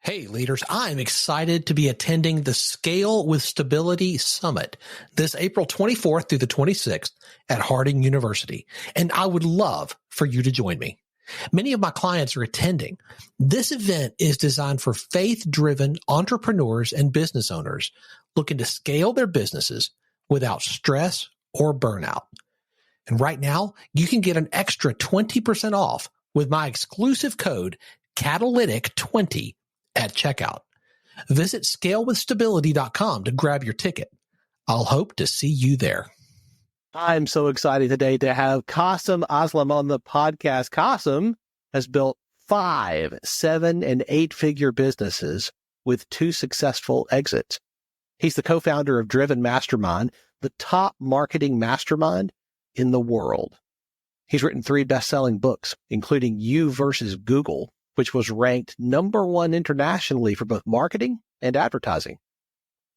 Hey leaders, I'm excited to be attending the Scale with Stability Summit this April 24th through the 26th at Harding University, and I would love for you to join me. Many of my clients are attending. This event is designed for faith-driven entrepreneurs and business owners looking to scale their businesses without stress or burnout. And right now, you can get an extra 20% off with my exclusive code Catalytic20 at checkout. Visit scalewithstability.com to grab your ticket. I'll hope to see you there. I'm so excited today to have Kasim Aslam on the podcast. Kasim has built 5, 7, and 8-figure businesses with 2 successful exits. He's the co-founder of Driven Mastermind, the top marketing mastermind in the world. He's written 3 best-selling books, including You versus Google, which was ranked #1 internationally for both marketing and advertising.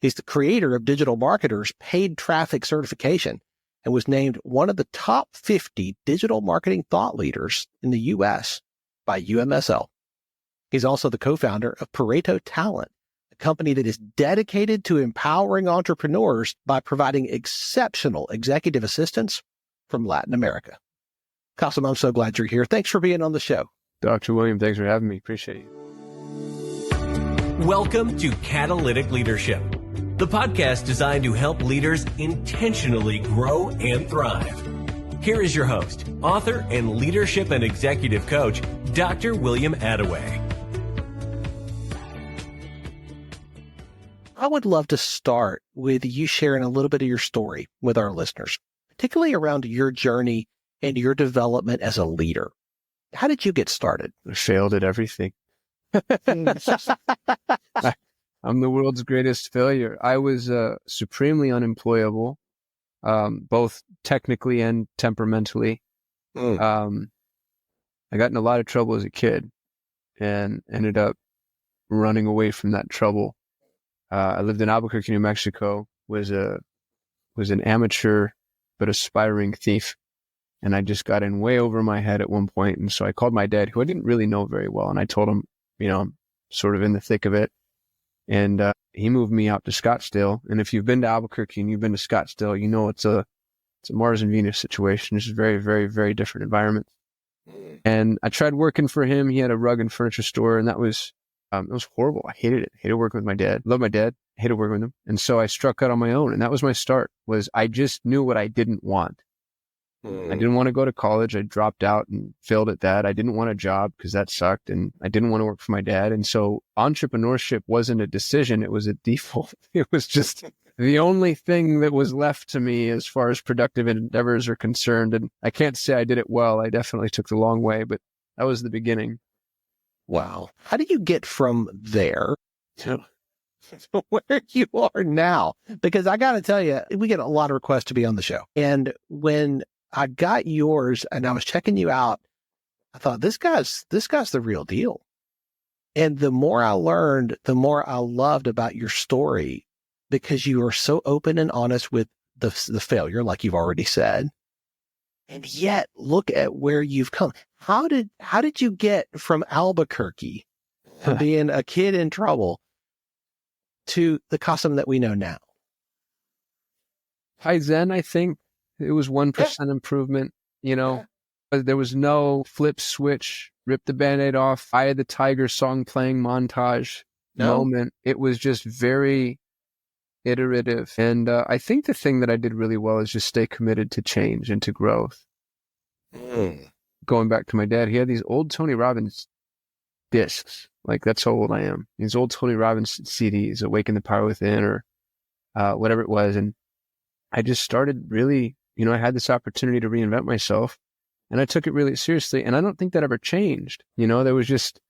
He's the creator of Digital Marketer's paid traffic certification and was named one of the top 50 digital marketing thought leaders in the U.S. by UMSL. He's also the co-founder of Pareto Talent, a company that is dedicated to empowering entrepreneurs by providing exceptional executive assistance from Latin America. Kasim, I'm so glad you're here. Thanks for being on the show. Dr. William, thanks for having me. Appreciate you. Welcome to Catalytic Leadership, the podcast designed to help leaders intentionally grow and thrive. Here is your host, author, and leadership and executive coach, Dr. William Attaway. I would love to start with you sharing a little bit of your story with our listeners, particularly around your journey and your development as a leader. How did you get started? I failed at everything. I'm the world's greatest failure. I was supremely unemployable, both technically and temperamentally. I got in a lot of trouble as a kid and ended up running away from that trouble. I lived in Albuquerque, New Mexico, was an amateur but aspiring thief. And I just got in way over my head at one point. And so I called my dad, who I didn't really know very well. And I told him, I'm sort of in the thick of it. And he moved me out to Scottsdale. And if you've been to Albuquerque and you've been to Scottsdale, you know it's a Mars and Venus situation. It's a very, very, very different environment. And I tried working for him. He had a rug and furniture store, and it was horrible. I hated it. Hated working with my dad. Loved my dad. Hated working with him. And so I struck out on my own. And that was my start. I just knew what I didn't want. I didn't want to go to college. I dropped out and failed at that. I didn't want a job because that sucked, and I didn't want to work for my dad. And so entrepreneurship wasn't a decision. It was a default. It was just the only thing that was left to me as far as productive endeavors are concerned. And I can't say I did it well. I definitely took the long way, but that was the beginning. Wow. How do you get from there to where you are now? Because I got to tell you, we get a lot of requests to be on the show. And when I got yours and I was checking you out, I thought, this guy's the real deal. And the more I learned, the more I loved about your story, because you are so open and honest with the failure, like you've already said. And yet look at where you've come. How did you get from Albuquerque, from being a kid in trouble, to the Kasim that we know now? Kaizen, I think. It was 1% improvement, There was no flip switch, rip the Band-Aid off, Eye of the Tiger song playing montage moment. It was just very iterative. And I think the thing that I did really well is just stay committed to change and to growth. Going back to my dad, he had these old Tony Robbins discs. Like, that's how old I am. These old Tony Robbins CDs, Awaken the Power Within, or whatever it was. And I just started really, I had this opportunity to reinvent myself, and I took it really seriously. And I don't think that ever changed. There was just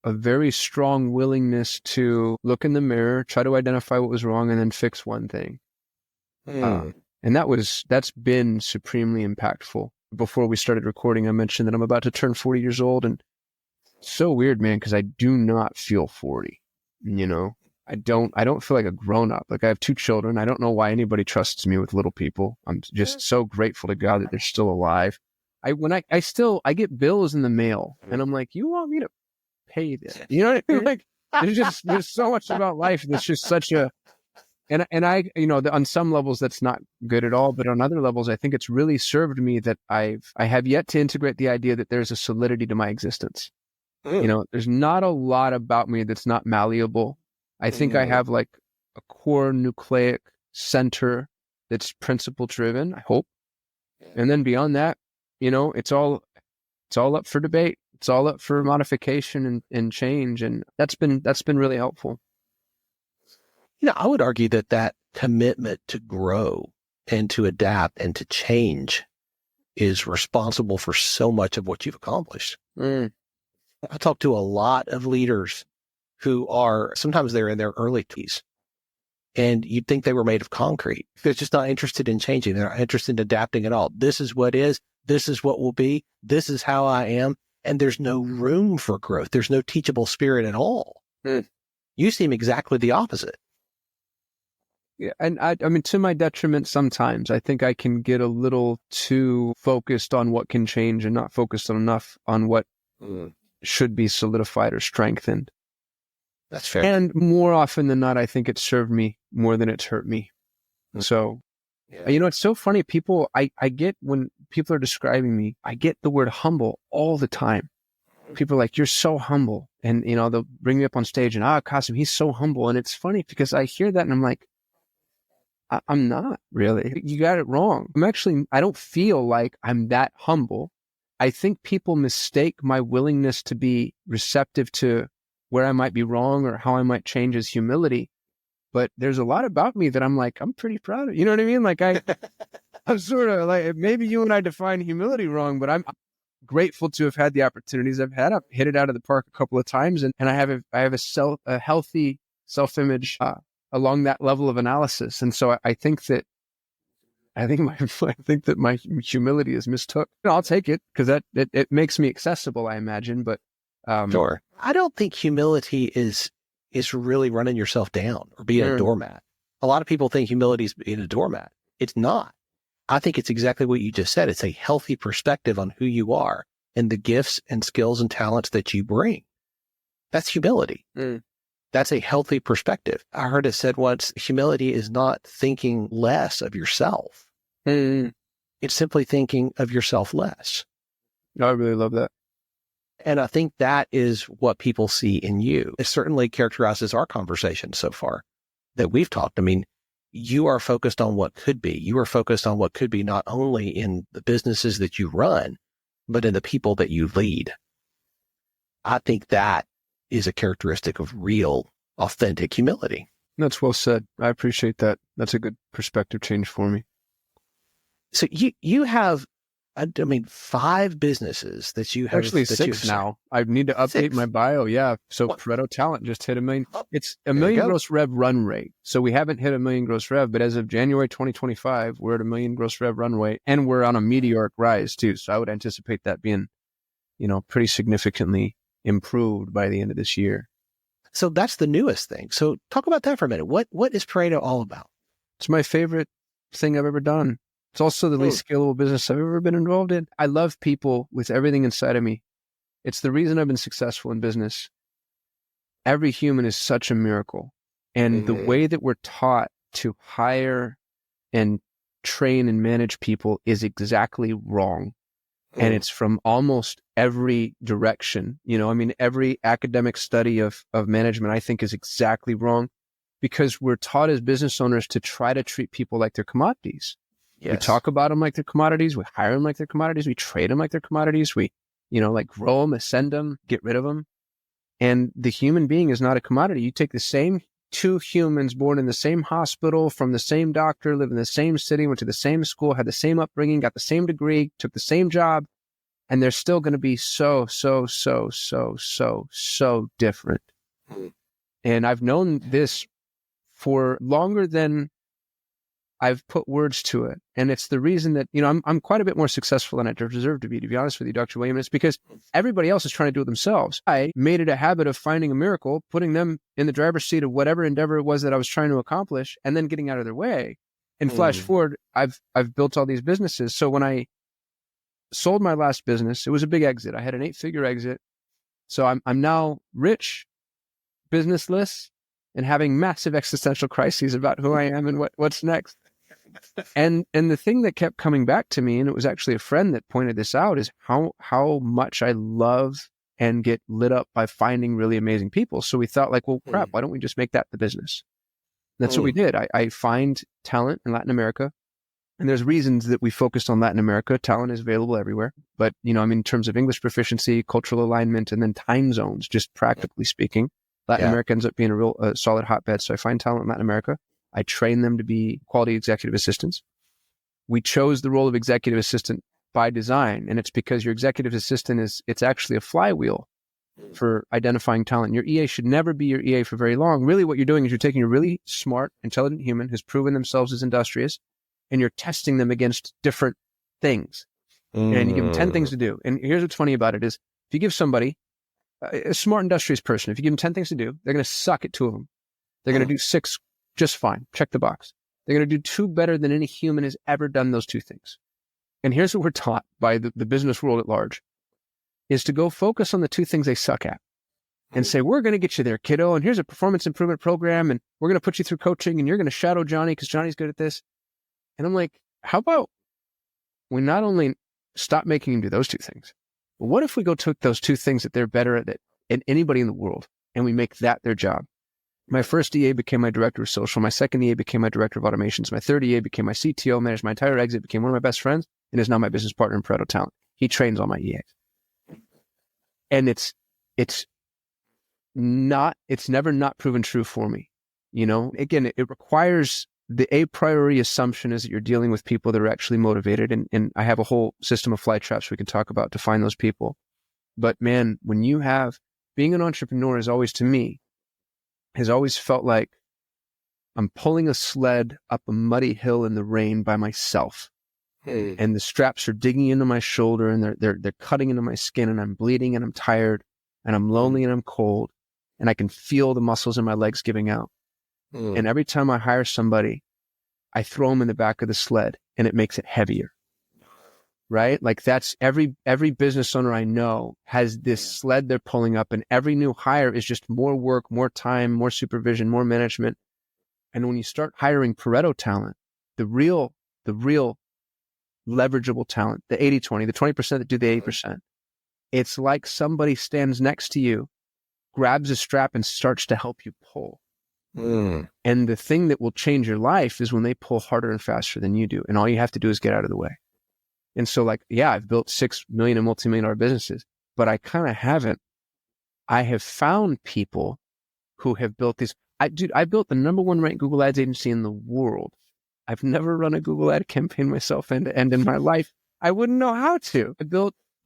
a very strong willingness to look in the mirror, try to identify what was wrong, and then fix one thing. And that's been supremely impactful. Before we started recording, I mentioned that I'm about to turn 40 years old, and it's so weird, man, because I do not feel 40, I don't feel like a grown up. Like, I have 2 children. I don't know why anybody trusts me with little people. I'm just so grateful to God that they're still alive. I get bills in the mail, and I'm like, you want me to pay this. You know what I mean? Like, there's so much about life that's just such a, and I, on some levels that's not good at all, but on other levels, I think it's really served me that I have yet to integrate the idea that there's a solidity to my existence. There's not a lot about me that's not malleable. I think I have like a core nucleic center that's principle driven, I hope. And then beyond that, it's all up for debate. It's all up for modification and change. And that's been really helpful. I would argue that commitment to grow and to adapt and to change is responsible for so much of what you've accomplished. I talk to a lot of leaders who sometimes they're in their early 20s, and you'd think they were made of concrete. They're just not interested in changing. They're not interested in adapting at all. This is what is. This is what will be. This is how I am. And there's no room for growth. There's no teachable spirit at all. You seem exactly the opposite. Yeah, and I mean, to my detriment, sometimes I think I can get a little too focused on what can change and not focused enough on what should be solidified or strengthened. That's fair. And more often than not, I think it's served me more than it's hurt me. So, it's so funny. People, I get when people are describing me, I get the word humble all the time. People are like, you're so humble. And, they'll bring me up on stage and, Kasim, he's so humble. And it's funny because I hear that and I'm like, I'm not really. You got it wrong. I don't feel like I'm that humble. I think people mistake my willingness to be receptive to where I might be wrong or how I might change as humility. But there's a lot about me that I'm like, I'm pretty proud of. You know what I mean? Like I'm sort of like, maybe you and I define humility wrong, but I'm grateful to have had the opportunities I've had. I've hit it out of the park a couple of times, and I have a healthy self-image along that level of analysis. And so I think that my humility is mistook. I'll take it because it makes me accessible, I imagine. But sure, I don't think humility is really running yourself down or being a doormat. A lot of people think humility is being a doormat. It's not. I think it's exactly what you just said. It's a healthy perspective on who you are and the gifts and skills and talents that you bring. That's humility. That's a healthy perspective. I heard it said once, humility is not thinking less of yourself. It's simply thinking of yourself less. I really love that. And I think that is what people see in you. It certainly characterizes our conversation so far that we've talked. I mean, you are focused on what could be. You are focused on what could be not only in the businesses that you run, but in the people that you lead. I think that is a characteristic of real, authentic humility. That's well said. I appreciate that. That's a good perspective change for me. So you have, 5 businesses that you have. Actually, 6 now. I need to update my bio. Yeah. So Pareto Talent just hit $1 million. It's $1 million gross rev run rate. So we haven't hit $1 million gross rev, but as of January 2025, we're at $1 million gross rev run rate, and we're on a meteoric rise too. So I would anticipate that being, pretty significantly improved by the end of this year. So that's the newest thing. So talk about that for a minute. What is Pareto all about? It's my favorite thing I've ever done. It's also the least scalable business I've ever been involved in. I love people with everything inside of me. It's the reason I've been successful in business. Every human is such a miracle. And the way that we're taught to hire and train and manage people is exactly wrong. And it's from almost every direction. Every academic study of management, I think, is exactly wrong because we're taught as business owners to try to treat people like they're commodities. Yes. We talk about them like they're commodities. We hire them like they're commodities. We trade them like they're commodities. We, grow them, ascend them, get rid of them. And the human being is not a commodity. You take the same 2 humans born in the same hospital, from the same doctor, live in the same city, went to the same school, had the same upbringing, got the same degree, took the same job, and they're still going to be so different. And I've known this for longer than I've put words to it. And it's the reason that, I'm quite a bit more successful than I deserve to be honest with you, Dr. William. It's because everybody else is trying to do it themselves. I made it a habit of finding a miracle, putting them in the driver's seat of whatever endeavor it was that I was trying to accomplish, and then getting out of their way. And flash forward, I've built all these businesses. So when I sold my last business, it was a big exit. I had an 8-figure exit. So I'm now rich, businessless, and having massive existential crises about who I am and what's next. And the thing that kept coming back to me, and it was actually a friend that pointed this out, is how much I love and get lit up by finding really amazing people. So we thought like, well, crap, why don't we just make that the business? And that's what we did. I find talent in Latin America. And there's reasons that we focused on Latin America. Talent is available everywhere. But, in terms of English proficiency, cultural alignment, and then time zones, just practically speaking, Latin America ends up being a real solid hotbed. So I find talent in Latin America. I train them to be quality executive assistants. We chose the role of executive assistant by design. And it's because your executive assistant it's actually a flywheel for identifying talent. Your EA should never be your EA for very long. Really what you're doing is you're taking a really smart, intelligent human who's proven themselves as industrious, and you're testing them against different things. And you give them 10 things to do. And here's what's funny about it is if you give somebody, a smart, industrious person, if you give them 10 things to do, they're going to suck at 2 of them. They're going to do 6 just fine. Check the box. They're going to do 2 better than any human has ever done those 2 things. And here's what we're taught by the business world at large, is to go focus on the 2 things they suck at and say, we're going to get you there, kiddo. And here's a performance improvement program. And we're going to put you through coaching and you're going to shadow Johnny because Johnny's good at this. And I'm like, how about we not only stop making him do those 2 things, but what if we go took those 2 things that they're better at than anybody in the world and we make that their job? My first EA became my director of social. My second EA became my director of automations. My third EA became my CTO, managed my entire exit, became one of my best friends, and is now my business partner in Pareto Talent. He trains all my EAs. And it's never not proven true for me. Again, it requires the a priori assumption is that you're dealing with people that are actually motivated. And I have a whole system of fly traps we can talk about to find those people. But man, when you have, being an entrepreneur is always, to me, has always felt like I'm pulling a sled up a muddy hill in the rain by myself. And the straps are digging into my shoulder and they're cutting into my skin, and I'm bleeding and I'm tired and I'm lonely and I'm cold and I can feel the muscles in my legs giving out. And every time I hire somebody, I throw them in the back of the sled and it makes it heavier. Right? Like that's every business owner I know has this sled they're pulling up, and every new hire is just more work, more time, more supervision, more management. And when you start hiring Pareto talent, the real leverageable talent, the 80-20, the 20% that do the 80%, it's like somebody stands next to you, grabs a strap and starts to help you pull. And the thing that will change your life is when they pull harder and faster than you do. And all you have to do is get out of the way. And so I've built 6 million and multi-million-dollar businesses, but I kind of haven't. I have found people who have built these. I built the #1 ranked Google Ads agency in the world. I've never run a Google ad campaign myself end to end in my life. I wouldn't know how to.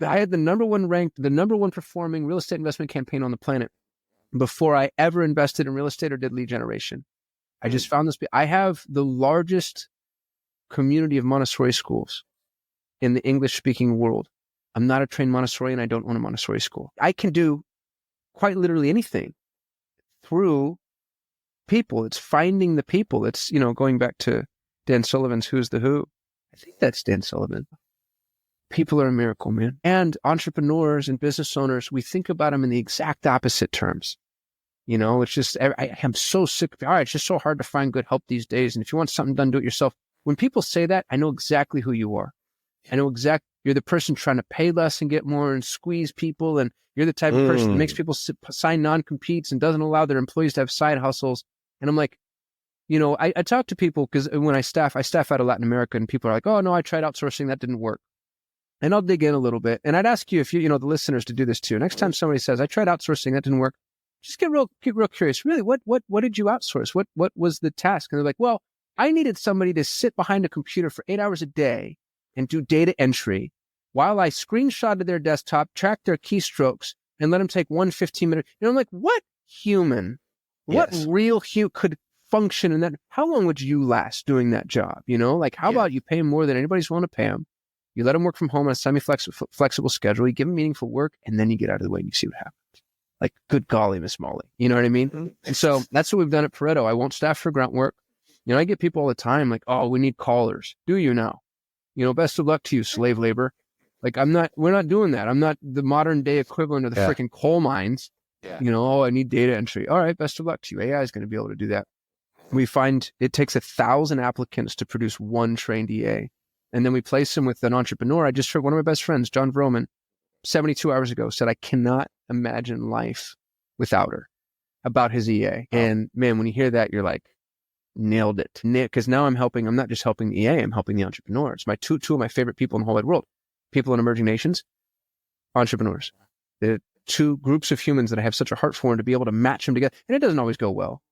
I had the #1 ranked, the #1 performing real estate investment campaign on the planet before I ever invested in real estate or did lead generation. I just found this. I have the largest community of Montessori schools in the English-speaking world. I'm not a trained Montessorian. I don't own a Montessori school. I can do quite literally anything through people. It's finding the people. It's, going back to Dan Sullivan's Who's the Who. I think that's Dan Sullivan. People are a miracle, man. And entrepreneurs and business owners, we think about them in the exact opposite terms. It's just, I'm so sick of it. All right, it's just so hard to find good help these days. And if you want something done, do it yourself. When people say that, I know exactly who you are. I know you're the person trying to pay less and get more and squeeze people. And you're the type of person that makes people sign non-competes and doesn't allow their employees to have side hustles. And I'm like, I talk to people because when I staff out of Latin America, and people are like, oh no, I tried outsourcing. That didn't work. And I'll dig in a little bit. And I'd ask you if the listeners to do this too. Next time somebody says, I tried outsourcing, that didn't work. Just get real curious. Really, what did you outsource? What was the task? And they're like, well, I needed somebody to sit behind a computer for 8 hours a day and do data entry while I screenshotted their desktop, tracked their keystrokes, and let them take 1 15-minute. I'm like, what human, what real human could function in that? How long would you last doing that job? How about you pay them more than anybody's willing to pay them? You let them work from home on a semi-flexible schedule. You give them meaningful work, and then you get out of the way and you see what happens. Like, good golly, Miss Molly. You know what I mean? And so that's what we've done at Pareto. I won't staff for grunt work. I get people all the time like, oh, we need callers. Do you now? Best of luck to you, slave labor. Like we're not doing that. I'm not the modern day equivalent of the freaking coal mines. Yeah. I need data entry. All right, best of luck to you. AI is going to be able to do that. We find it takes 1,000 applicants to produce one trained EA. And then we place them with an entrepreneur. I just heard one of my best friends, John Vroman, 72 hours ago said, I cannot imagine life without her, about his EA. And man, when you hear that, you're like, nailed it. Because now I'm not just helping the EA, I'm helping the entrepreneurs. My two of my favorite people in the whole wide world, people in emerging nations, entrepreneurs. The two groups of humans that I have such a heart for, and to be able to match them together. And it doesn't always go well.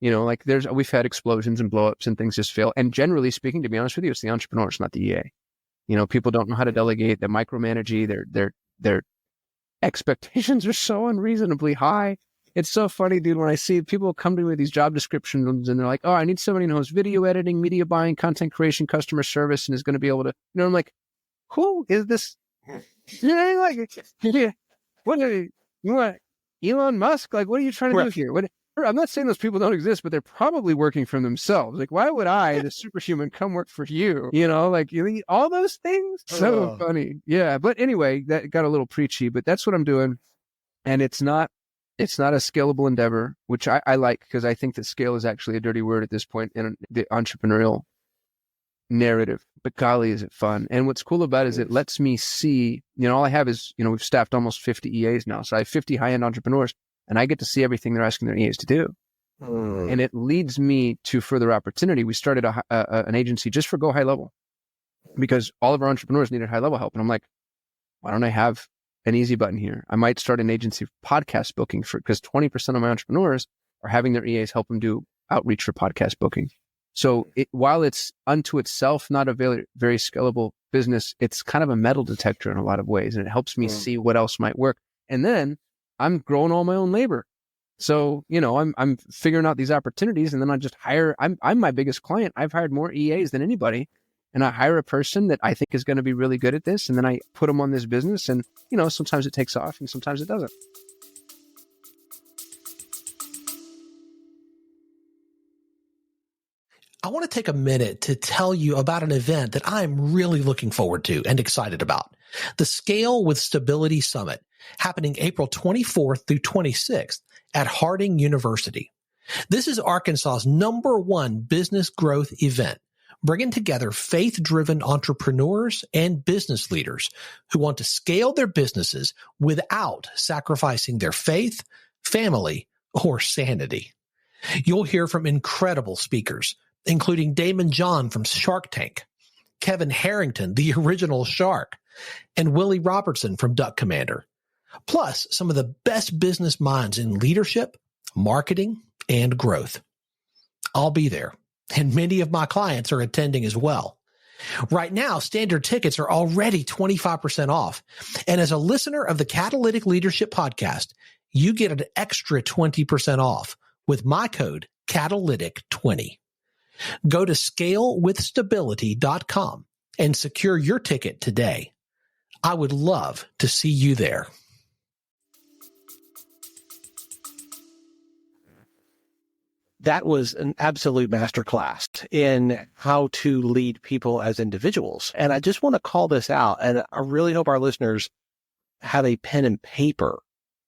Like we've had explosions and blowups and things just fail. And generally speaking, to be honest with you, it's the entrepreneurs, not the EA. People don't know how to delegate. They're micromanaging. Their expectations are so unreasonably high. It's so funny, dude, when I see people come to me with these job descriptions and they're like, oh, I need somebody who knows video editing, media buying, content creation, customer service, and is going to be able to, I'm like, who is this? What are you want? Elon Musk? Like, what are you trying to do here? I'm not saying those people don't exist, but they're probably working for themselves. Like, why would I, the superhuman, come work for you? You need all those things. So funny. Yeah. But anyway, that got a little preachy, but that's what I'm doing. And it's not a scalable endeavor, which I like, because I think that scale is actually a dirty word at this point in the entrepreneurial narrative. But golly, is it fun. And what's cool about it is it lets me see, all I have is, we've staffed almost 50 EAs now. So I have 50 high-end entrepreneurs, and I get to see everything they're asking their EAs to do. And it leads me to further opportunity. We started an agency just for Go High Level, because all of our entrepreneurs needed high level help. And I'm like, why don't I have an easy button here? I might start an agency for podcast booking, because 20% of my entrepreneurs are having their EAs help them do outreach for podcast booking. So while it's unto itself not a very, very scalable business, it's kind of a metal detector in a lot of ways. And it helps me see what else might work. And then I'm growing all my own labor. So, I'm figuring out these opportunities, and then I just hire, I'm my biggest client. I've hired more EAs than anybody. And I hire a person that I think is going to be really good at this. And then I put them on this business, and, sometimes it takes off and sometimes it doesn't. I want to take a minute to tell you about an event that I'm really looking forward to and excited about. The Scale with Stability Summit, happening April 24th through 26th at Harding University. This is Arkansas's #1 business growth event, bringing together faith-driven entrepreneurs and business leaders who want to scale their businesses without sacrificing their faith, family, or sanity. You'll hear from incredible speakers, including Damon John from Shark Tank, Kevin Harrington, the original shark, and Willie Robertson from Duck Commander, plus some of the best business minds in leadership, marketing, and growth. I'll be there, and many of my clients are attending as well. Right now, standard tickets are already 25% off, and as a listener of the Catalytic Leadership Podcast, you get an extra 20% off with my code Catalytic20. Go to scalewithstability.com and secure your ticket today. I would love to see you there. That was an absolute masterclass in how to lead people as individuals. And I just want to call this out. And I really hope our listeners have a pen and paper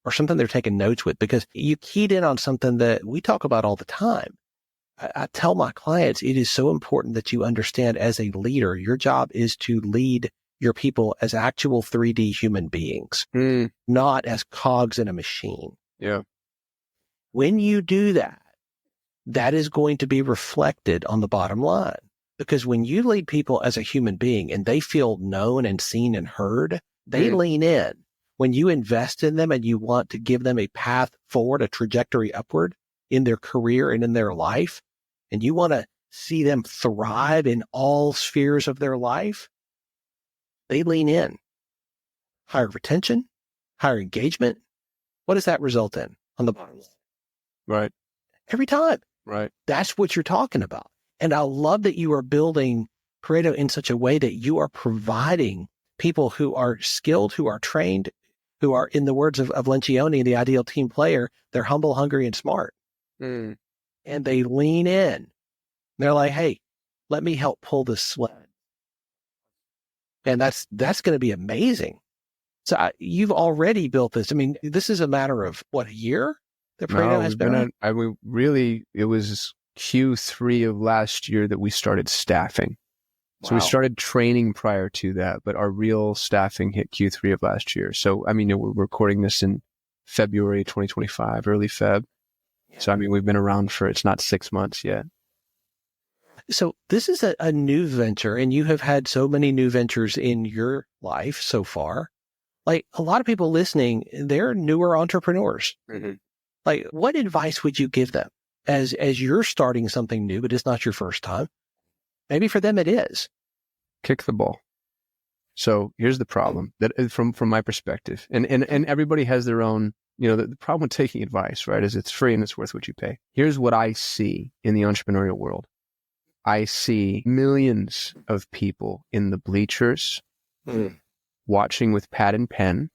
or something they're taking notes with, because you keyed in on something that we talk about all the time. I tell my clients, it is so important that you understand, as a leader, your job is to lead your people as actual 3D human beings, not as cogs in a machine. Yeah. When you do that, that is going to be reflected on the bottom line. Because when you lead people as a human being and they feel known and seen and heard, they lean in. When you invest in them and you want to give them a path forward, a trajectory upward in their career and in their life, and you want to see them thrive in all spheres of their life, they lean in. Higher retention, higher engagement. What does that result in on the bottom line? Right. Every time. Right. That's what you're talking about. And I love that you are building Pareto in such a way that you are providing people who are skilled, who are trained, who are, in the words of Lencioni, the ideal team player, they're humble, hungry, and smart. And they lean in. They're like, hey, let me help pull this sled. And that's going to be amazing. So you've already built this. I mean, this is a matter of what, a year? The program has been on? It was Q3 of last year that we started staffing. So we started training prior to that, but our real staffing hit Q3 of last year. So, I mean, we're recording this in February 2025, early Feb. So, I mean, we've been around it's not 6 months yet. So this is a new venture, and you have had so many new ventures in your life so far. Like, a lot of people listening, they're newer entrepreneurs. Mm-hmm. Like, what advice would you give them as you're starting something new, but it's not your first time? Maybe for them it is. Kick the ball. So here's the problem that from my perspective, and everybody has their own, the problem with taking advice, right, is it's free and it's worth what you pay. Here's what I see in the entrepreneurial world. I see millions of people in the bleachers watching with pad and pen,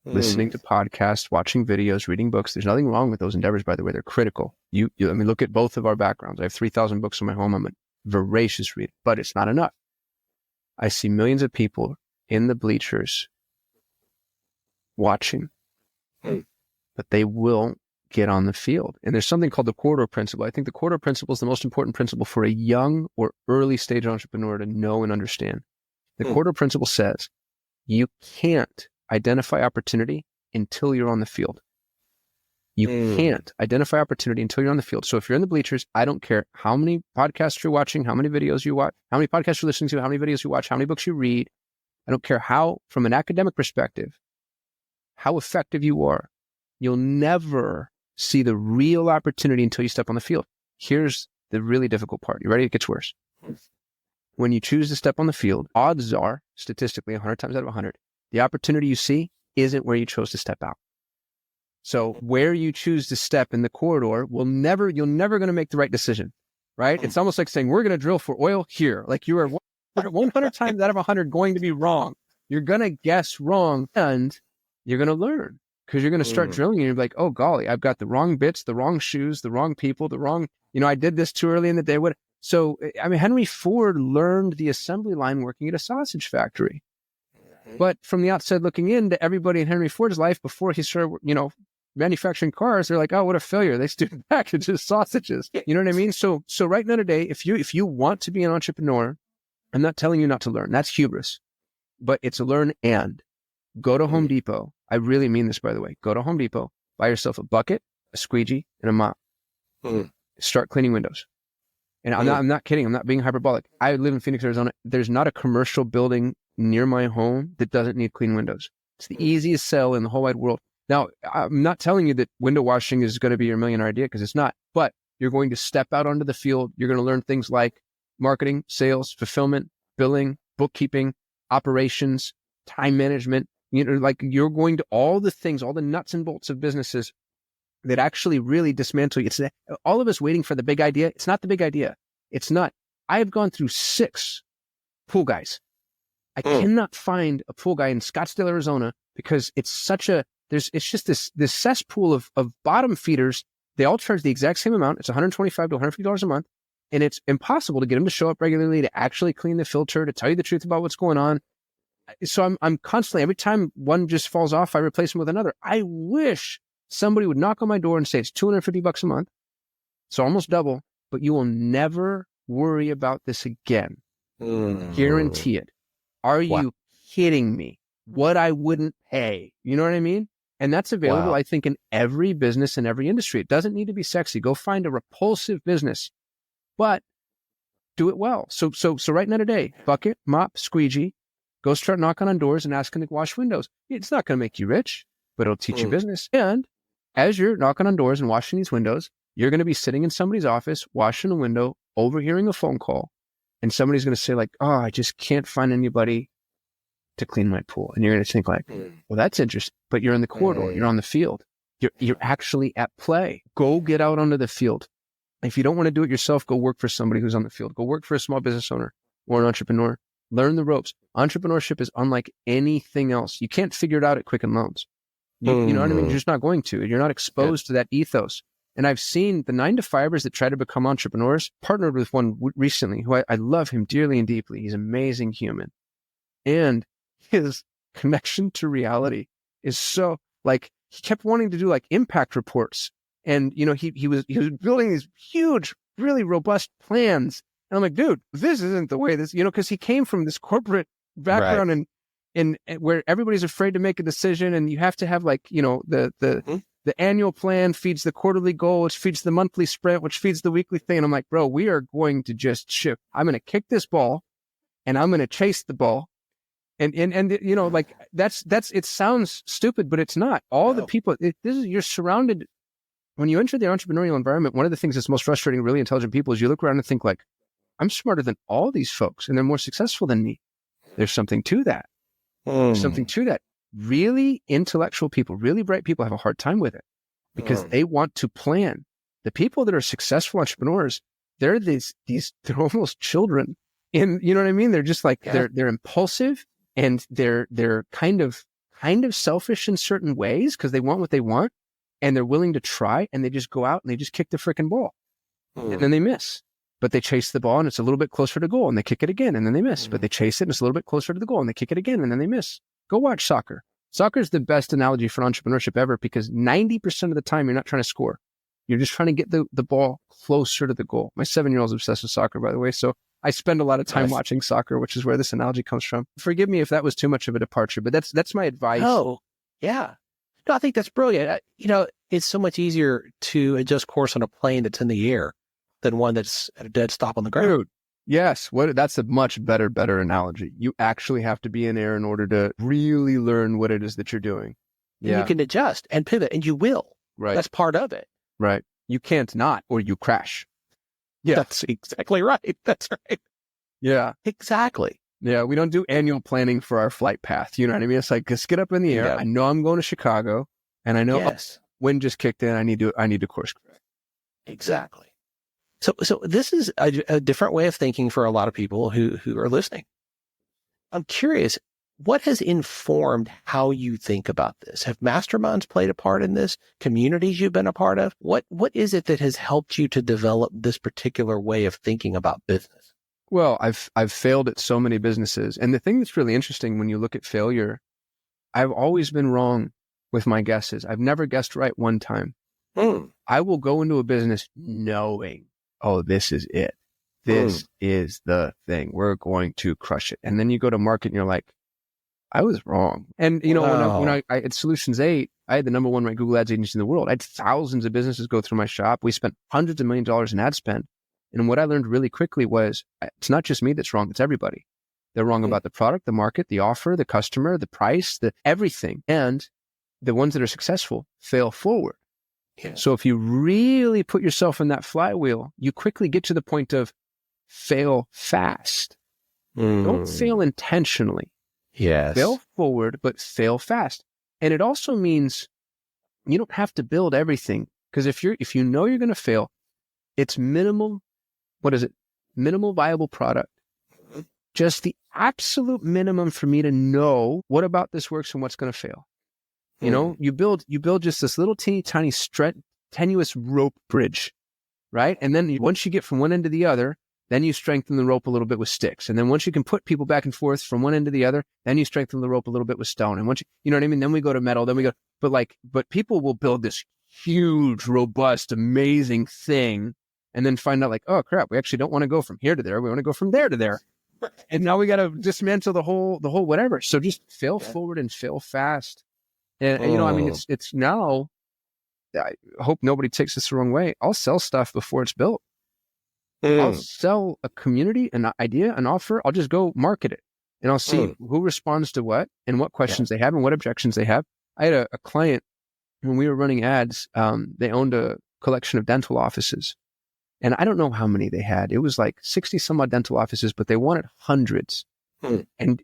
listening to podcasts, watching videos, reading books. There's nothing wrong with those endeavors, by the way. They're critical. I mean, look at both of our backgrounds. I have 3,000 books in my home. I'm a voracious reader, but it's not enough. I see millions of people in the bleachers watching, but they won't get on the field. And there's something called the corridor principle. I think the corridor principle is the most important principle for a young or early stage entrepreneur to know and understand. The corridor principle says you can't identify opportunity until you're on the field. You can't identify opportunity until you're on the field. So if you're in the bleachers, I don't care how many podcasts you're watching, how many videos you watch, how many podcasts you're listening to, how many videos you watch, how many books you read. I don't care how, from an academic perspective, how effective you are. You'll never see the real opportunity until you step on the field. Here's the really difficult part. You ready? It gets worse. When you choose to step on the field, odds are, statistically, 100 times out of 100, the opportunity you see isn't where you chose to step out. So where you choose to step in the corridor you're never going to make the right decision, right? It's almost like saying, we're going to drill for oil here. Like, you are 100 times out of 100 going to be wrong. You're going to guess wrong, and you're going to learn, because you're going to start drilling and you're like, oh, golly, I've got the wrong bits, the wrong shoes, the wrong people, I did this too early in the day. So, I mean, Henry Ford learned the assembly line working at a sausage factory. But from the outside looking in, to everybody in Henry Ford's life before he started, manufacturing cars, they're like, oh, what a failure. They still packages sausages. You know what I mean? So right now today, if you want to be an entrepreneur, I'm not telling you not to learn. That's hubris. But it's a learn and. Go to Home Depot. I really mean this, by the way. Go to Home Depot, buy yourself a bucket, a squeegee, and a mop. Start cleaning windows. And I'm not kidding. I'm not being hyperbolic. I live in Phoenix, Arizona. There's not a commercial building near my home that doesn't need clean windows. It's the easiest sell in the whole wide world. Now, I'm not telling you that window washing is going to be your millionaire idea, because it's not. But you're going to step out onto the field. You're going to learn things like marketing, sales, fulfillment, billing, bookkeeping, operations, time management. You're going to all the things, all the nuts and bolts of businesses that actually really dismantle you. It's all of us waiting for the big idea. It's not the big idea. It's not. I have gone through 6 pool guys. I cannot find a pool guy in Scottsdale, Arizona, because it's just this cesspool of bottom feeders. They all charge the exact same amount. It's $125 to $150 a month. And it's impossible to get them to show up regularly, to actually clean the filter, to tell you the truth about what's going on. So I'm constantly, every time one just falls off, I replace them with another. I wish somebody would knock on my door and say, it's $250 a month. So almost double, but you will never worry about this again. Guarantee it. Are you kidding me? What I wouldn't pay. You know what I mean? And that's available, I think, in every business and every industry. It doesn't need to be sexy. Go find a repulsive business, but do it well. So right now today, bucket, mop, squeegee, go start knocking on doors and asking to wash windows. It's not going to make you rich, but it'll teach you business. And as you're knocking on doors and washing these windows, you're going to be sitting in somebody's office, washing a window, overhearing a phone call, and somebody's going to say like, oh, I just can't find anybody to clean my pool. And you're going to think like, well, that's interesting, but you're in the corridor, you're on the field. You're actually at play. Go get out onto the field. If you don't want to do it yourself, go work for somebody who's on the field. Go work for a small business owner or an entrepreneur. Learn the ropes. Entrepreneurship is unlike anything else. You can't figure it out at Quicken Loans. You know what I mean? You're just not going to. You're not exposed to that ethos. And I've seen the 9-to-5ers that try to become entrepreneurs, partnered with one recently who I love him dearly and deeply. He's an amazing human. And his connection to reality is so, like, he kept wanting to do like impact reports. And, you know, he was building these huge, really robust plans. And I'm like, dude, this isn't the way this, you know, because he came from this corporate background and where everybody's afraid to make a decision, and you have to have, like, you know, the annual plan feeds the quarterly goal, which feeds the monthly sprint, which feeds the weekly thing. And I'm like, bro, we are going to just shift. I'm going to kick this ball and I'm going to chase the ball. And you know, like that's it sounds stupid, but it's not. All the people, you're surrounded. When you enter the entrepreneurial environment, one of the things that's most frustrating really intelligent people is you look around and think, like, I'm smarter than all these folks and they're more successful than me. There's something to that. There's something to that. Really intellectual people, really bright people have a hard time with it because they want to plan. The people that are successful entrepreneurs, they're they're almost children. And you know what I mean? They're just like, they're impulsive and they're kind of selfish in certain ways because they want what they want and they're willing to try, and they just go out and they just kick the freaking ball and then they miss. But they chase the ball and it's a little bit closer to goal and they kick it again and then they miss. But they chase it and it's a little bit closer to the goal and they kick it again and then they miss. Go watch soccer. Soccer is the best analogy for entrepreneurship ever because 90% of the time you're not trying to score. You're just trying to get the ball closer to the goal. My 7-year-old's obsessed with soccer, by the way. So I spend a lot of time watching soccer, which is where this analogy comes from. Forgive me if that was too much of a departure, but that's my advice. Oh, yeah. No, I think that's brilliant. You know, it's so much easier to adjust course on a plane that's in the air than one that's at a dead stop on the ground. Dude, yes. That's a much better analogy. You actually have to be in air in order to really learn what it is that you're doing. And you can adjust and pivot, and you will. Right. That's part of it. Right. You can't not, or you crash. Yeah. That's exactly right. That's right. Yeah. Exactly. Yeah. We don't do annual planning for our flight path. You know what I mean? It's like, just get up in the air. I know I'm going to Chicago, and I know wind just kicked in. I need to course correct. Exactly. So this is a different way of thinking for a lot of people who are listening. I'm curious, what has informed how you think about this? Have masterminds played a part in this? Communities you've been a part of? What is it that has helped you to develop this particular way of thinking about business? Well, I've failed at so many businesses. And the thing that's really interesting when you look at failure, I've always been wrong with my guesses. I've never guessed right one time. I will go into a business knowing, oh, this is it. This is the thing. We're going to crush it. And then you go to market and you're like, I was wrong. And, you know, when I at Solutions 8, I had the number one ranked Google Ads agency in the world. I had thousands of businesses go through my shop. We spent hundreds of $millions in ad spend. And what I learned really quickly was it's not just me that's wrong. It's everybody. They're wrong about the product, the market, the offer, the customer, the price, the everything. And the ones that are successful fail forward. Yeah. So if you really put yourself in that flywheel, you quickly get to the point of fail fast. Don't fail intentionally. Yes. Fail forward, but fail fast. And it also means you don't have to build everything, because if you know you're going to fail, it's minimal. What is it? Minimal viable product. Just the absolute minimum for me to know what about this works and what's going to fail. You know, you build just this little teeny tiny tenuous rope bridge, right? And then once you get from one end to the other, then you strengthen the rope a little bit with sticks. And then once you can put people back and forth from one end to the other, then you strengthen the rope a little bit with stone. And once you know what I mean? Then we go to metal, then we go, but people will build this huge, robust, amazing thing and then find out like, oh crap, we actually don't want to go from here to there. We want to go from there to there. And now we got to dismantle the whole whatever. So just fail forward and fail fast. And you know, I mean, it's now, I hope nobody takes this the wrong way. I'll sell stuff before it's built. I'll sell a community, an idea, an offer. I'll just go market it and I'll see who responds to what and what questions they have and what objections they have. I had a client when we were running ads. They owned a collection of dental offices, and I don't know how many they had. It was like 60 some odd dental offices, but they wanted hundreds. And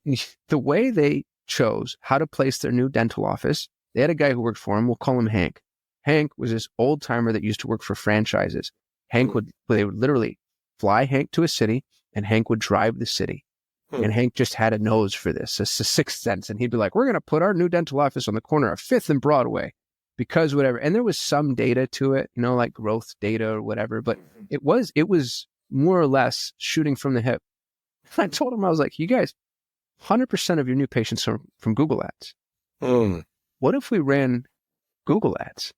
the way they chose how to place their new dental office, they had a guy who worked for them. We'll call him Hank. Hank was this old timer that used to work for franchises. They would literally fly Hank to a city, and Hank would drive the city. And Hank just had a nose for this, a sixth sense. And he'd be like, we're going to put our new dental office on the corner of 5th and Broadway because whatever. And there was some data to it, you know, like growth data or whatever, but it was more or less shooting from the hip. I told him, I was like, you guys, 100% of your new patients are from Google ads. Mm. What if we ran Google ads?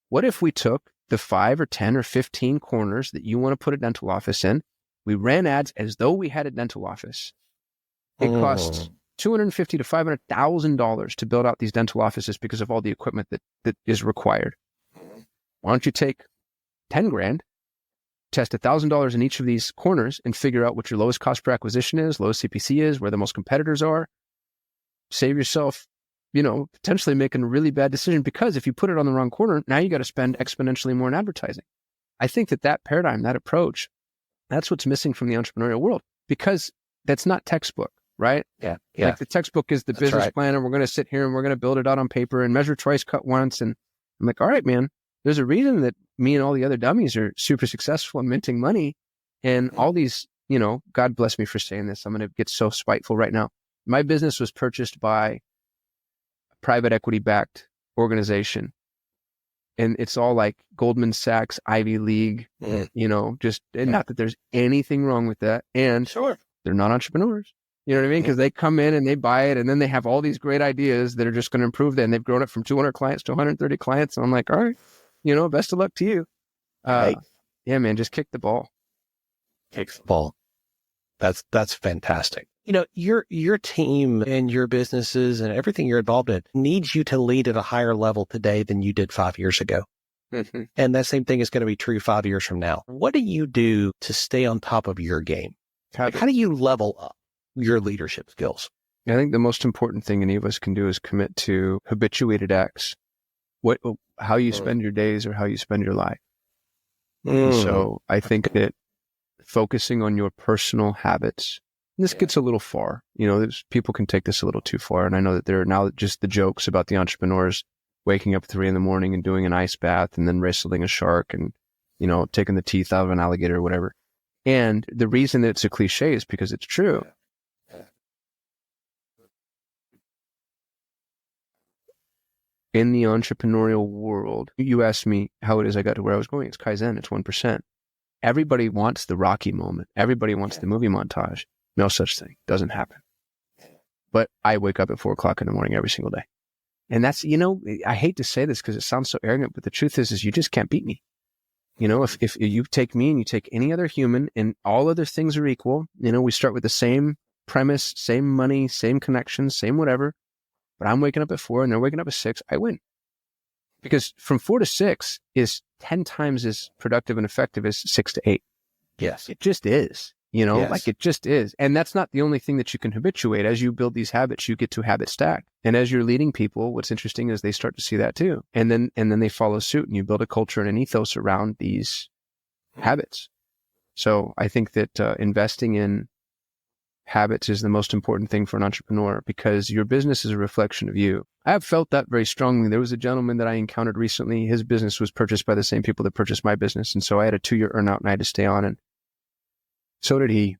What if we took the 5 or 10 or 15 corners that you want to put a dental office in? We ran ads as though we had a dental office. It costs $250,000 to $500,000 to build out these dental offices because of all the equipment that is required. Why don't you take 10 grand, test $1,000 in each of these corners and figure out what your lowest cost per acquisition is, lowest CPC is, where the most competitors are. Save yourself, potentially making a really bad decision, because if you put it on the wrong corner, now you got to spend exponentially more in advertising. I think that paradigm, that approach, that's what's missing from the entrepreneurial world, because that's not textbook, right? Yeah. Like the textbook is the business plan, and we're going to sit here and we're going to build it out on paper and measure twice, cut once. And I'm like, all right, man, there's a reason that me and all the other dummies are super successful and minting money. And all these, God bless me for saying this, I'm going to get so spiteful right now. My business was purchased by a private equity backed organization. And it's all like Goldman Sachs, Ivy League, just not that there's anything wrong with that. And they're not entrepreneurs. You know what I mean? Because they come in and they buy it, and then they have all these great ideas that are just going to improve that. And they've grown it from 200 clients to 130 clients. And I'm like, all right, best of luck to you. Yeah, man, just kick the ball. Kick the ball. That's fantastic. Your team and your businesses and everything you're involved in needs you to lead at a higher level today than you did 5 years ago. Mm-hmm. And that same thing is going to be true 5 years from now. What do you do to stay on top of your game? How do you level up your leadership skills? I think the most important thing any of us can do is commit to habituated acts. How you spend your days or how you spend your life. So I think that focusing on your personal habits, and this gets a little far, people can take this a little too far. And I know that there are now just the jokes about the entrepreneurs waking up at 3 a.m. and doing an ice bath and then wrestling a shark and, taking the teeth out of an alligator or whatever. And the reason that it's a cliche is because it's true. In the entrepreneurial world, you asked me how it is I got to where I was going. It's Kaizen. It's 1%. Everybody wants the Rocky moment. Everybody wants the movie montage. No such thing. Doesn't happen. But I wake up at 4 o'clock in the morning every single day. And that's, I hate to say this because it sounds so arrogant, but the truth is you just can't beat me. If you take me and you take any other human and all other things are equal, we start with the same premise, same money, same connections, same whatever. But I'm waking up at 4 and they're waking up at 6, I win. Because from 4 to 6 is 10 times as productive and effective as 6 to 8. Yes. It just is, like it just is. And that's not the only thing that you can habituate. As you build these habits, you get to habit stack. And as you're leading people, what's interesting is they start to see that too. And then they follow suit and you build a culture and an ethos around these habits. So I think that investing in habits is the most important thing for an entrepreneur, because your business is a reflection of you. I have felt that very strongly. There was a gentleman that I encountered recently. His business was purchased by the same people that purchased my business. And so I had a 2-year earn out and I had to stay on, and so did he.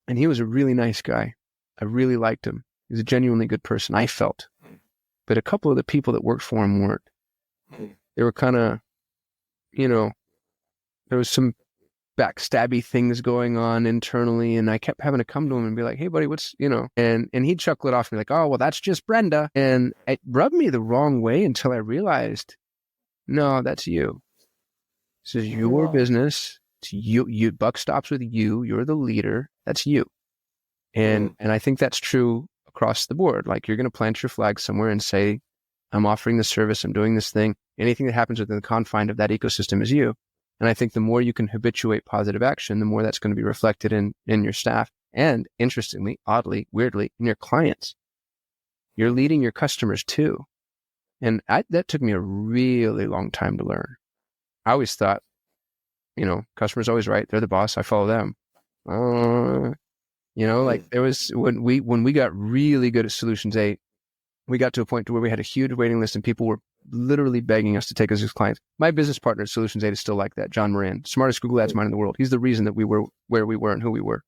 And he was a really nice guy. I really liked him. He was a genuinely good person, I felt. But a couple of the people that worked for him weren't. They were kind of, there was some backstabby things going on internally, and I kept having to come to him and be like, hey buddy, what's, and he'd chuckle it off and be like, oh, well, that's just Brenda. And it rubbed me the wrong way until I realized, no, that's you. This is your business. It's you, buck stops with you. You're the leader. That's you. And I think that's true across the board. Like, you're going to plant your flag somewhere and say, I'm offering this service. I'm doing this thing. Anything that happens within the confine of that ecosystem is you. And I think the more you can habituate positive action, the more that's going to be reflected in your staff. And interestingly, oddly, weirdly, in your clients. You're leading your customers too. And that took me a really long time to learn. I always thought, customer's always right. They're the boss. I follow them. Like there was, when we got really good at Solutions 8, we got to a point to where we had a huge waiting list and people were literally begging us to take us as clients. My business partner at Solutions 8 is still like that. John Moran, smartest Google Ads mind in the world. He's the reason that we were where we were and who we were.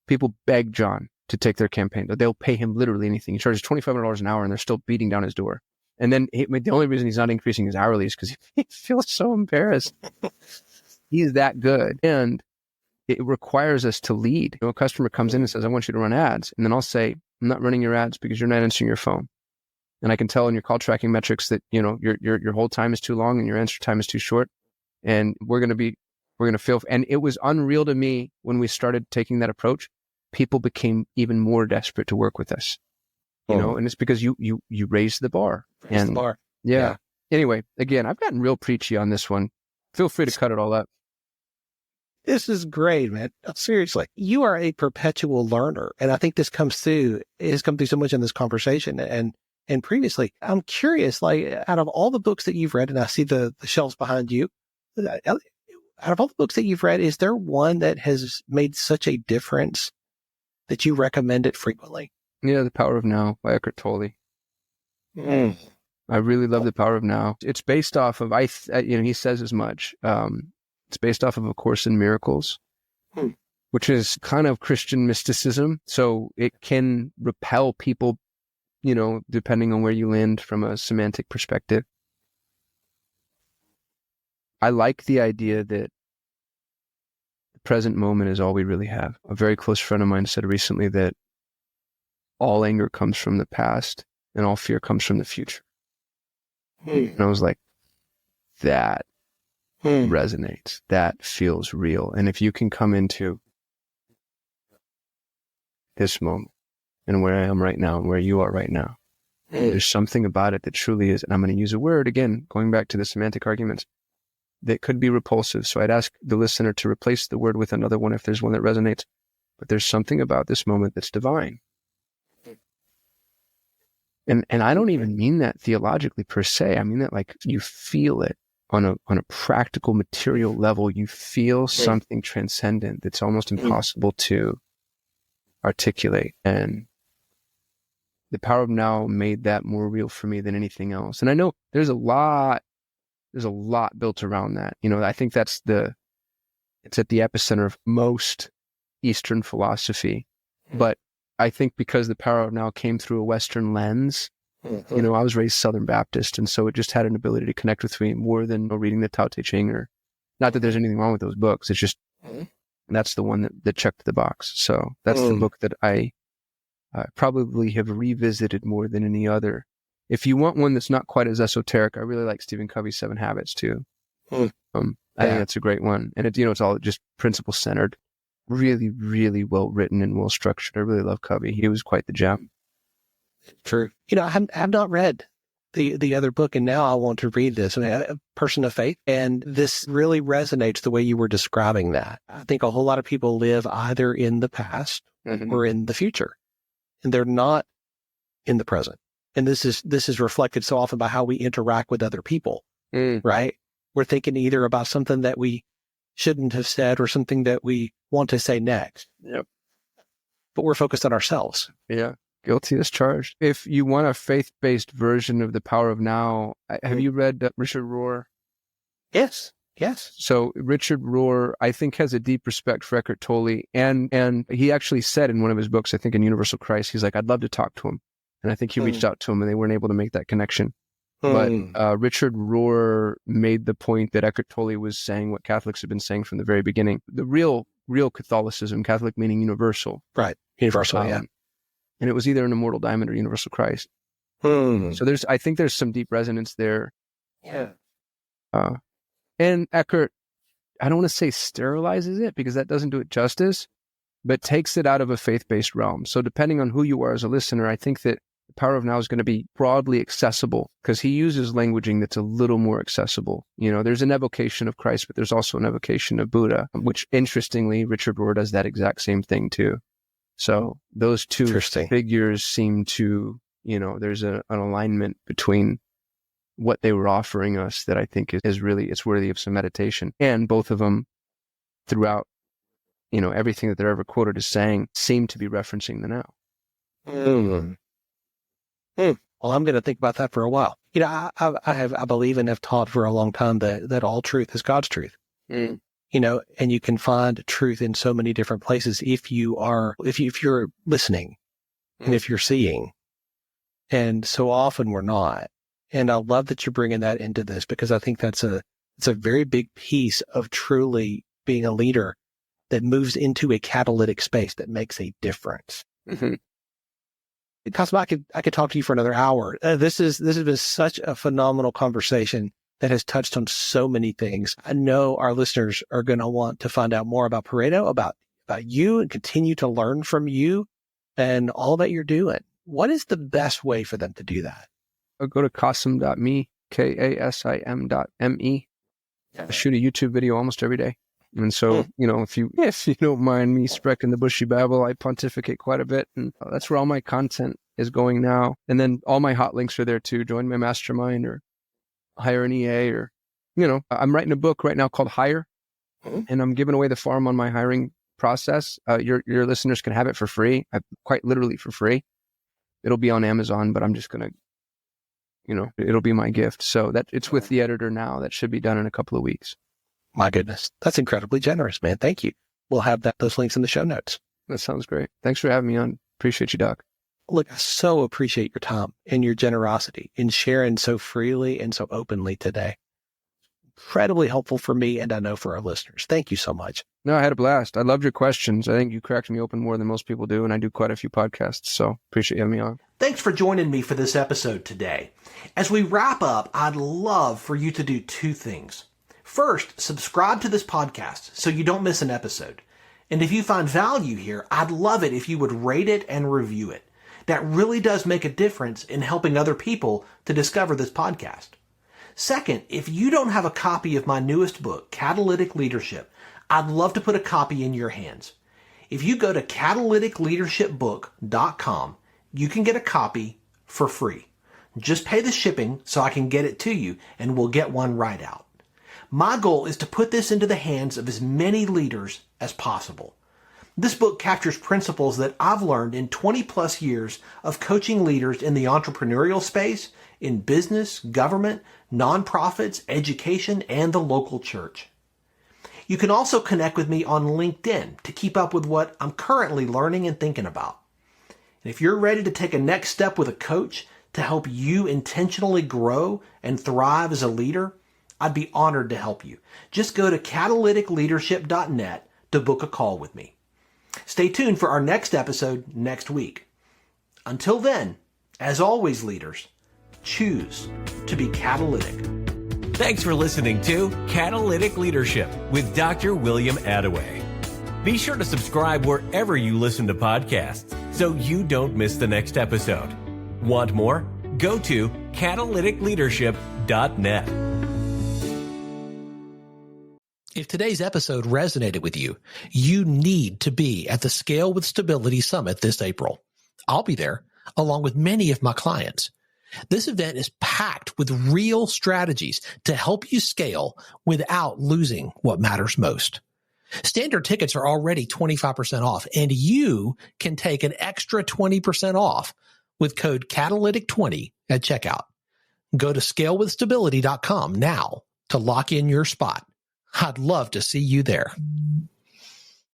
People beg John to take their campaign. They'll pay him literally anything. He charges $2,500 an hour and they're still beating down his door. And then the only reason he's not increasing his hourly is because he feels so embarrassed. He's that good. And it requires us to lead. A customer comes in and says, I want you to run ads. And then I'll say, I'm not running your ads because you're not answering your phone. And I can tell in your call tracking metrics that, your hold time is too long and your answer time is too short. And we're going to feel, and it was unreal to me when we started taking that approach. People became even more desperate to work with us, and it's because you raised the bar. Raised the bar. Yeah. Anyway, again, I've gotten real preachy on this one. Feel free to cut it all up. This is great, man. Seriously, you are a perpetual learner. And I think this comes through, it has come through so much in this conversation and previously. I'm curious, like, out of all the books that you've read, and I see the shelves behind you, out of all the books that you've read, is there one that has made such a difference that you recommend it frequently? Yeah, The Power of Now by Eckhart Tolle. I really love The Power of Now. It's based off of, he says as much. It's based off of A Course in Miracles, which is kind of Christian mysticism. So it can repel people, depending on where you land from a semantic perspective. I like the idea that the present moment is all we really have. A very close friend of mine said recently that all anger comes from the past and all fear comes from the future. And I was like, that resonates. That feels real. And if you can come into this moment and where I am right now and where you are right now, there's something about it that truly is, and I'm going to use a word again, going back to the semantic arguments, that could be repulsive. So I'd ask the listener to replace the word with another one if there's one that resonates. But there's something about this moment that's divine. And I don't even mean that theologically per se. I mean that like you feel it on a practical material level. You feel something transcendent that's almost impossible to articulate. And The Power of Now made that more real for me than anything else. And I know there's a lot built around that. I think it's at the epicenter of most Eastern philosophy. But I think because The Power of Now came through a Western lens, I was raised Southern Baptist, and so it just had an ability to connect with me more than reading the Tao Te Ching, or not that there's anything wrong with those books. It's just, that's the one that checked the box. So that's the book that I probably have revisited more than any other. If you want one that's not quite as esoteric, I really like Stephen Covey's 7 Habits too. I think that's a great one. And it's all just principle centered. Really, really well written and well structured. I really love Covey. He was quite the gem. True. I have not read the other book, and now I want to read this. I mean, a person of faith, and this really resonates the way you were describing that. I think a whole lot of people live either in the past or in the future, and they're not in the present. And this is reflected so often by how we interact with other people, right? We're thinking either about something that we shouldn't have said or something that we want to say next. Yep. But we're focused on ourselves. Yeah. Guilty as charged. If you want a faith-based version of The Power of Now, have you read Richard Rohr? Yes. So Richard Rohr, I think, has a deep respect for Eckhart Tolle. And he actually said in one of his books, I think in Universal Christ, he's like, I'd love to talk to him. And I think he reached out to him and they weren't able to make that connection. But Richard Rohr made the point that Eckhart Tolle was saying what Catholics have been saying from the very beginning. The real Catholicism, Catholic meaning universal. Right. Universal, yeah. And it was either an immortal diamond or universal Christ. So I think there's some deep resonance there. Yeah. And Eckhart, I don't want to say sterilizes it because that doesn't do it justice, but takes it out of a faith-based realm. So depending on who you are as a listener, I think that The Power of Now is going to be broadly accessible because he uses languaging that's a little more accessible. There's an evocation of Christ, but there's also an evocation of Buddha, which interestingly, Richard Rohr does that exact same thing too. So those two figures seem to, there's an alignment between what they were offering us that I think is really, it's worthy of some meditation. And both of them throughout, everything that they're ever quoted as saying seem to be referencing the now. Well, I'm going to think about that for a while. I believe and have taught for a long time that all truth is God's truth. And you can find truth in so many different places if you're listening and if you're seeing. And so often we're not. And I love that you're bringing that into this because I think it's a very big piece of truly being a leader that moves into a catalytic space that makes a difference. Mm-hmm. Kasim, I could talk to you for another hour. This has been such a phenomenal conversation that has touched on so many things. I know our listeners are going to want to find out more about Pareto, about you, and continue to learn from you and all that you're doing. What is the best way for them to do that? I'll go to kasim.me, kasim.me. I shoot a YouTube video almost every day. And so, if you don't mind me spreading the bushy babble, I pontificate quite a bit. And that's where all my content is going now. And then all my hot links are there too. Join my mastermind or hire an EA or, I'm writing a book right now called Hire. And I'm giving away the farm on my hiring process. Your listeners can have it for free, quite literally for free. It'll be on Amazon, but I'm just going to, it'll be my gift. So that it's with the editor now. That should be done in a couple of weeks. My goodness. That's incredibly generous, man. Thank you. We'll have those links in the show notes. That sounds great. Thanks for having me on. Appreciate you, Doc. Look, I so appreciate your time and your generosity in sharing so freely and so openly today. Incredibly helpful for me, and I know for our listeners. Thank you so much. No, I had a blast. I loved your questions. I think you cracked me open more than most people do, and I do quite a few podcasts, so appreciate you having me on. Thanks for joining me for this episode today. As we wrap up, I'd love for you to do two things. First, subscribe to this podcast so you don't miss an episode. And if you find value here, I'd love it if you would rate it and review it. That really does make a difference in helping other people to discover this podcast. Second, if you don't have a copy of my newest book, Catalytic Leadership, I'd love to put a copy in your hands. If you go to catalyticleadershipbook.com, you can get a copy for free. Just pay the shipping so I can get it to you, and we'll get one right out. My goal is to put this into the hands of as many leaders as possible. This book captures principles that I've learned in 20 plus years of coaching leaders in the entrepreneurial space, in business, government, nonprofits, education, and the local church. You can also connect with me on LinkedIn to keep up with what I'm currently learning and thinking about. And if you're ready to take a next step with a coach to help you intentionally grow and thrive as a leader, I'd be honored to help you. Just go to catalyticleadership.net to book a call with me. Stay tuned for our next episode next week. Until then, as always, leaders, choose to be catalytic. Thanks for listening to Catalytic Leadership with Dr. William Attaway. Be sure to subscribe wherever you listen to podcasts so you don't miss the next episode. Want more? Go to catalyticleadership.net. If today's episode resonated with you, you need to be at the Scale with Stability Summit this April. I'll be there, along with many of my clients. This event is packed with real strategies to help you scale without losing what matters most. Standard tickets are already 25% off, and you can take an extra 20% off with code Catalytic20 at checkout. Go to scalewithstability.com now to lock in your spot. I'd love to see you there.